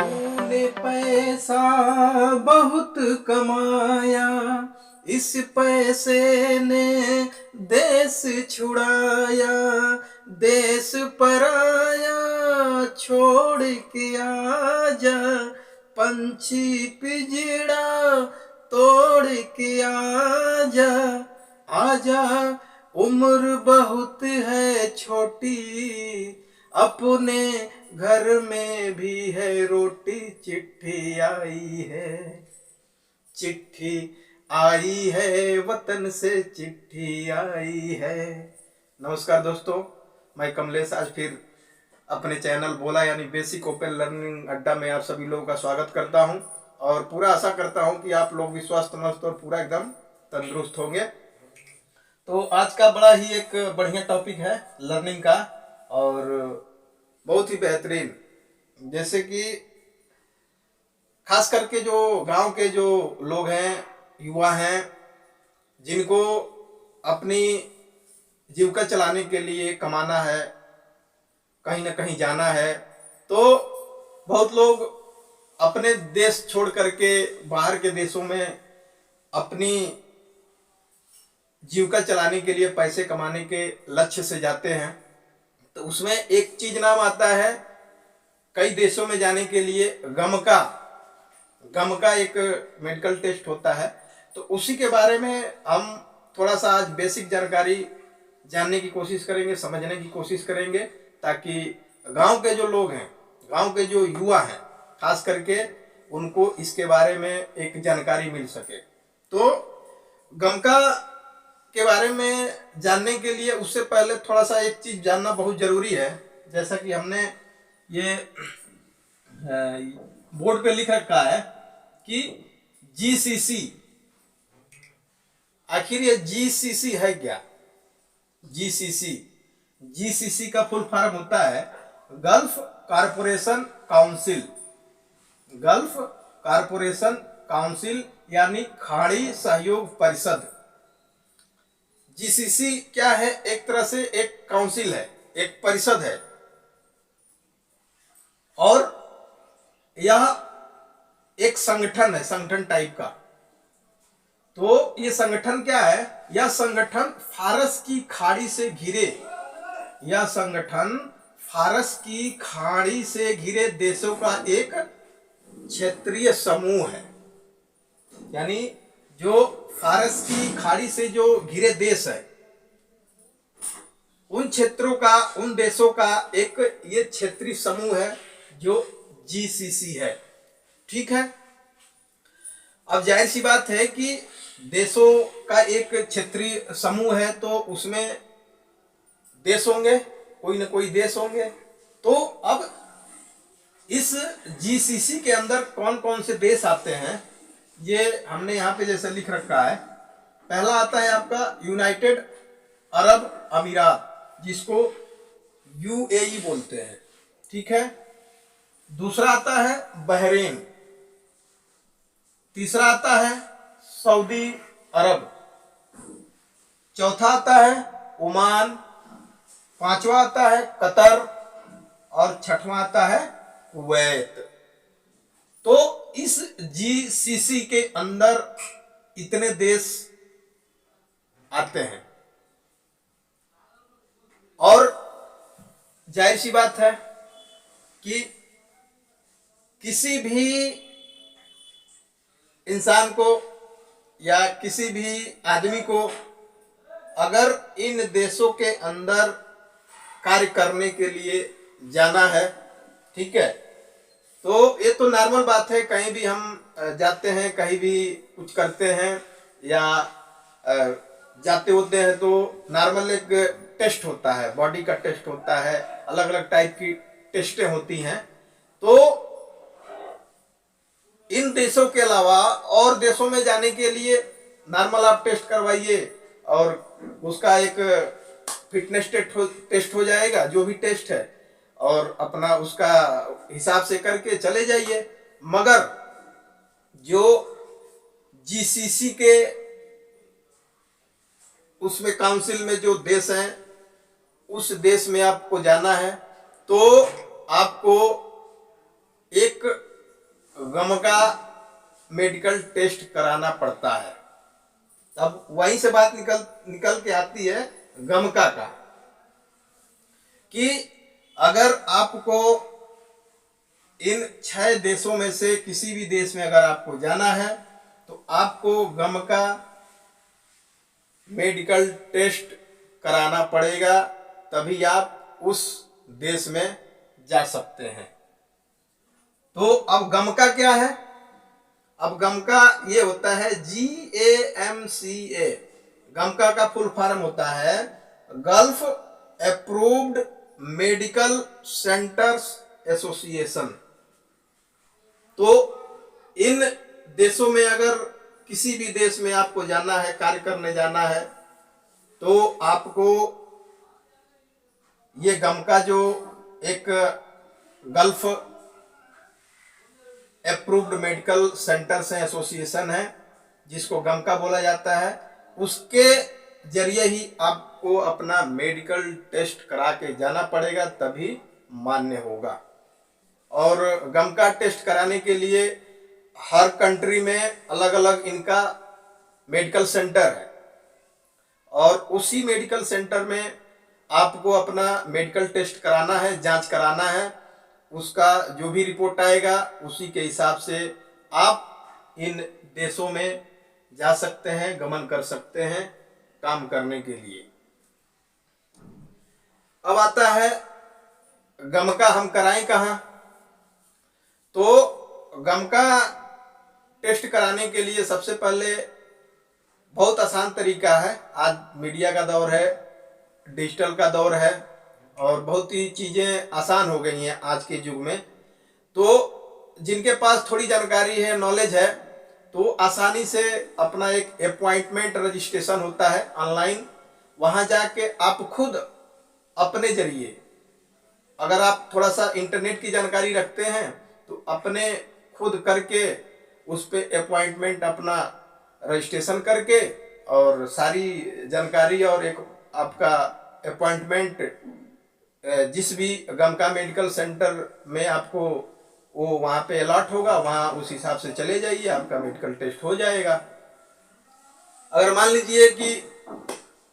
तूने पैसा बहुत कमाया, इस पैसे ने देश छुड़ाया, देश पराया छोड़ के आजा, पंछी पिजड़ा तोड़ के आजा, आजा उम्र बहुत है छोटी, अपने घर में भी है रोटी, चिट्ठी आई है, चिट्ठी आई है, वतन से चिट्ठी आई है। नमस्कार दोस्तों, मैं कमलेश आज फिर अपने चैनल बोला यानी बेसिक ओपन लर्निंग अड्डा में आप सभी लोगों का स्वागत करता हूं और पूरा आशा करता हूं कि आप लोग भी स्वस्थ मस्त और पूरा एकदम तंदुरुस्त होंगे। तो आज का बड़ा ही एक बढ़िया टॉपिक है लर्निंग का और बहुत ही बेहतरीन, जैसे कि खास करके जो गांव के जो लोग हैं, युवा हैं, जिनको अपनी जीविका चलाने के लिए कमाना है, कहीं ना कहीं जाना है, तो बहुत लोग अपने देश छोड़ करके बाहर के देशों में अपनी जीविका चलाने के लिए, पैसे कमाने के लक्ष्य से जाते हैं। तो उसमें एक चीज नाम आता है, कई देशों में जाने के लिए गम का एक मेडिकल टेस्ट होता है। तो उसी के बारे में हम थोड़ा सा आज बेसिक जानकारी जानने की कोशिश करेंगे, समझने की कोशिश करेंगे, ताकि गांव के जो लोग हैं, गांव के जो युवा हैं, खास करके उनको इसके बारे में एक जानकारी मिल सके। तो गमका के बारे में जानने के लिए उससे पहले थोड़ा सा एक चीज जानना बहुत जरूरी है। जैसा कि हमने ये बोर्ड पे लिख रखा है कि जीसीसी, आखिर ये जीसीसी है क्या? जीसीसी का फुल फॉर्म होता है gulf corporation council. Gulf corporation council यानी खाड़ी सहयोग परिषद। जीसीसी क्या है? एक तरह से एक काउंसिल है, एक परिषद है, और यह एक संगठन है, संगठन टाइप का। तो ये संगठन क्या है? यह संगठन फारस की खाड़ी से घिरे, यह संगठन फारस की खाड़ी से घिरे देशों का एक क्षेत्रीय समूह है। यानी जो फारस की खाड़ी से जो घिरे देश है, उन क्षेत्रों का, उन देशों का एक ये क्षेत्रीय समूह है जो जीसीसी है। ठीक है। अब जाहिर सी बात है कि देशों का एक क्षेत्रीय समूह है, तो उसमें देश होंगे, कोई ना कोई देश होंगे। तो अब इस जीसीसी के अंदर कौन कौन से देश आते हैं, ये हमने यहाँ पे जैसे लिख रखा है। पहला आता है आपका यूनाइटेड अरब अमीरात, जिसको यूएई बोलते हैं। ठीक है। दूसरा आता है बहरीन, तीसरा आता है सऊदी अरब, चौथा आता है ओमान, पांचवा आता है कतर और छठवां आता है कुवैत। तो इस जीसीसी के अंदर इतने देश आते हैं और जाहिर सी बात है कि किसी भी इंसान को या किसी भी आदमी को अगर इन देशों के अंदर कार्य करने के लिए जाना है, ठीक है, तो ये तो नॉर्मल बात है। कहीं भी हम जाते हैं, कहीं भी कुछ करते हैं या जाते होते हैं, तो नॉर्मल एक टेस्ट होता है, बॉडी का टेस्ट होता है, अलग अलग टाइप की टेस्टें होती हैं। तो इन देशों के अलावा और देशों में जाने के लिए नॉर्मल आप टेस्ट करवाइए और उसका एक फिटनेस टेस्ट हो जाएगा, जो भी टेस्ट है, और अपना उसका हिसाब से करके चले जाइए। मगर जो जीसीसी के उसमें काउंसिल में जो देश हैं, उस देश में आपको जाना है तो आपको एक गमका मेडिकल टेस्ट कराना पड़ता है। अब वहीं से बात निकल के आती है गमका का, कि अगर आपको इन 6 देशों में से किसी भी देश में अगर आपको जाना है तो आपको गमका मेडिकल टेस्ट कराना पड़ेगा, तभी आप उस देश में जा सकते हैं। तो अब गमका क्या है? अब गमका ये होता है GAMCA। गमका का फुल फॉर्म होता है gulf approved medical centres association. तो इन देशों में अगर किसी भी देश में आपको जाना है, कार्य करने जाना है, तो आपको ये गमका जो एक gulf approved medical centres association है, जिसको गमका बोला जाता है, उसके जरिए ही आपको अपना मेडिकल टेस्ट करा के जाना पड़ेगा, तभी मान्य होगा। और गमका टेस्ट कराने के लिए हर कंट्री में अलग अलग इनका मेडिकल सेंटर है, और उसी मेडिकल सेंटर में आपको अपना मेडिकल टेस्ट कराना है, जांच कराना है। उसका जो भी रिपोर्ट आएगा उसी के हिसाब से आप इन देशों में जा सकते हैं, गमन कर सकते हैं काम करने के लिए। अब आता है गमका हम कराएं कहाँ? तो गमका टेस्ट कराने के लिए सबसे पहले बहुत आसान तरीका है। आज मीडिया का दौर है, डिजिटल का दौर है, और बहुत ही चीज़ें आसान हो गई हैं आज के युग में। तो जिनके पास थोड़ी जानकारी है, नॉलेज है, तो आसानी से अपना एक अपॉइंटमेंट रजिस्ट्रेशन होता है ऑनलाइन, वहाँ जाके आप खुद अपने जरिए, अगर आप थोड़ा सा इंटरनेट की जानकारी रखते हैं तो अपने खुद करके उस पे अपॉइंटमेंट अपना रजिस्ट्रेशन करके और सारी जानकारी और एक आपका अपॉइंटमेंट जिस भी गमका मेडिकल सेंटर में आपको वो वहाँ पे अलॉट होगा, वहाँ उस हिसाब से चले जाइए, आपका मेडिकल टेस्ट हो जाएगा। अगर मान लीजिए कि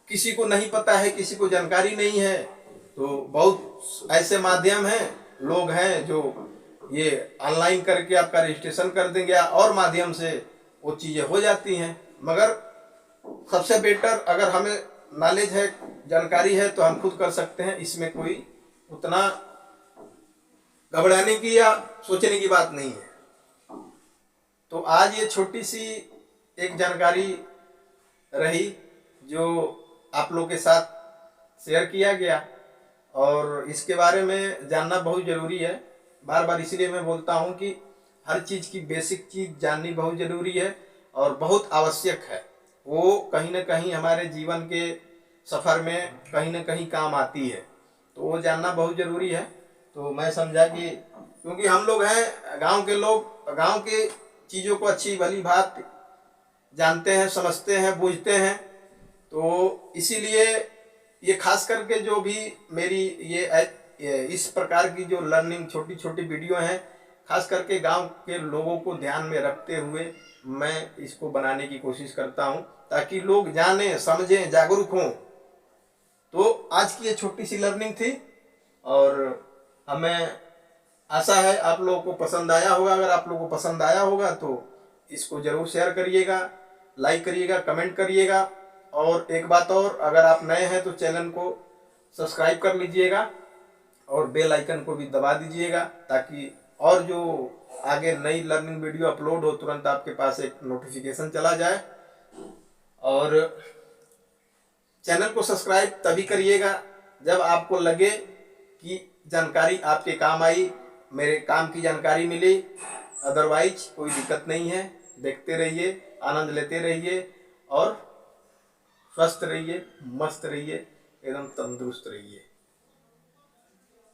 किसी को नहीं पता है, किसी को जानकारी नहीं है, तो बहुत ऐसे माध्यम हैं, लोग हैं जो ये ऑनलाइन करके आपका रजिस्ट्रेशन कर देंगे और माध्यम से वो चीज़ें हो जाती हैं। मगर सबसे बेटर अगर हमें नॉलेज है, जानकारी है, तो हम खुद कर सकते हैं। इसमें कोई उतना घबराने की या सोचने की बात नहीं है। तो आज ये छोटी सी एक जानकारी रही जो आप लोग के साथ शेयर किया गया, और इसके बारे में जानना बहुत ज़रूरी है। बार बार इसलिए मैं बोलता हूँ कि हर चीज़ की बेसिक चीज़ जाननी बहुत ज़रूरी है और बहुत आवश्यक है। वो कहीं ना कहीं हमारे जीवन के सफ़र में कहीं ना कहीं काम आती है, तो वो जानना बहुत ज़रूरी है। तो मैं समझा कि क्योंकि हम लोग हैं गांव के लोग, गांव के चीज़ों को अच्छी भली बात जानते हैं, समझते हैं, बूझते हैं, तो इसीलिए ये खास करके जो भी मेरी ये इस प्रकार की जो लर्निंग छोटी छोटी वीडियो हैं, खास करके गांव के लोगों को ध्यान में रखते हुए मैं इसको बनाने की कोशिश करता हूं, ताकि लोग जानें, समझें, जागरूक हों। तो आज की ये छोटी सी लर्निंग थी, और हमें आशा है आप लोगों को पसंद आया होगा। अगर आप लोगों को पसंद आया होगा तो इसको ज़रूर शेयर करिएगा, लाइक करिएगा, कमेंट करिएगा। और एक बात और, अगर आप नए हैं तो चैनल को सब्सक्राइब कर लीजिएगा और बेल आइकन को भी दबा दीजिएगा, ताकि और जो आगे नई लर्निंग वीडियो अपलोड हो तुरंत आपके पास एक नोटिफिकेशन चला जाए। और चैनल को सब्सक्राइब तभी करिएगा जब आपको लगे कि जानकारी आपके काम आई, मेरे काम की जानकारी मिली। अदरवाइज कोई दिक्कत नहीं है। देखते रहिए, आनंद लेते रहिए और स्वस्थ रहिए, मस्त रहिए, एकदम तंदुरुस्त रहिए।